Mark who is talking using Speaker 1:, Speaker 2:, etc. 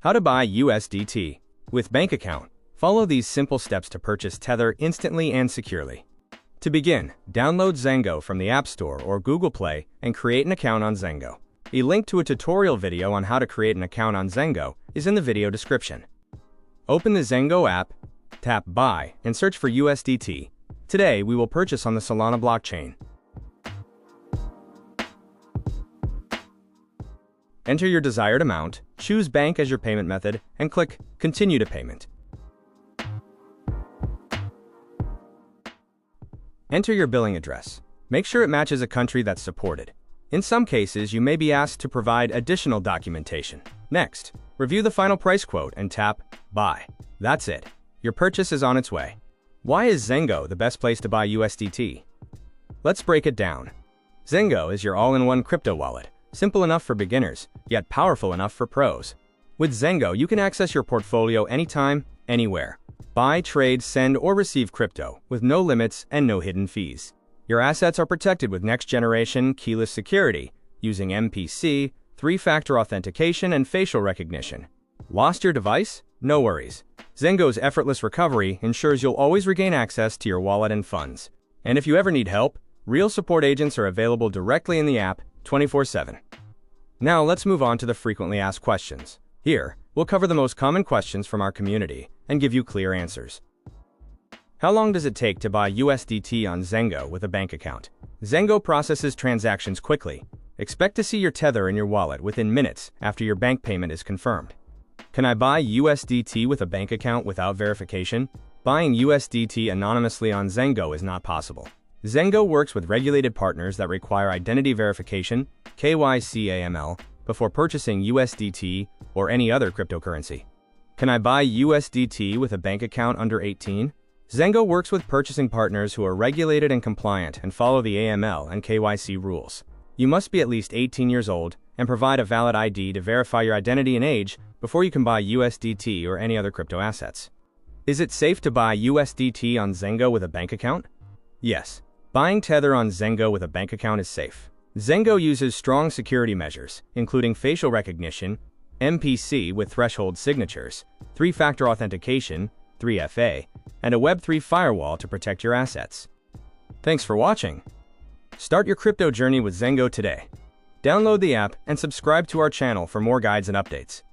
Speaker 1: How to buy USDT. With bank account, follow these simple steps to purchase Tether instantly and securely. To begin, download Zengo from the App Store or Google Play and create an account on Zengo. A link to a tutorial video on how to create an account on Zengo is in the video description. Open the Zengo app, tap Buy, and search for USDT. Today, we will purchase on the Solana blockchain. Enter your desired amount, choose bank as your payment method, and click Continue to Payment. Enter your billing address. Make sure it matches a country that's supported. In some cases, you may be asked to provide additional documentation. Next, review the final price quote and tap Buy. That's it. Your purchase is on its way. Why is Zengo the best place to buy USDT? Let's break it down. Zengo is your all-in-one crypto wallet. Simple enough for beginners, yet powerful enough for pros. With Zengo, you can access your portfolio anytime, anywhere. Buy, trade, send, or receive crypto with no limits and no hidden fees. Your assets are protected with next-generation keyless security using MPC, three-factor authentication, and facial recognition. Lost your device? No worries. Zengo's effortless recovery ensures you'll always regain access to your wallet and funds. And if you ever need help, real support agents are available directly in the app 24/7. Now let's move on to the frequently asked questions. Here, we'll cover the most common questions from our community and give you clear answers. How long does it take to buy USDT on Zengo with a bank account? Zengo processes transactions quickly. Expect to see your Tether in your wallet within minutes after your bank payment is confirmed. Can I buy USDT with a bank account without verification? Buying USDT anonymously on Zengo is not possible. Zengo works with regulated partners that require identity verification, KYC/AML, before purchasing USDT or any other cryptocurrency. Can I buy USDT with a bank account under 18? Zengo works with purchasing partners who are regulated and compliant and follow the AML and KYC rules. You must be at least 18 years old and provide a valid ID to verify your identity and age before you can buy USDT or any other crypto assets. Is it safe to buy USDT on Zengo with a bank account? Yes. Buying Tether on Zengo with a bank account is safe. Zengo uses strong security measures, including facial recognition, MPC with threshold signatures, three-factor authentication, 3FA, and a Web3 firewall to protect your assets. Thanks for watching. Start your crypto journey with Zengo today. Download the app and subscribe to our channel for more guides and updates.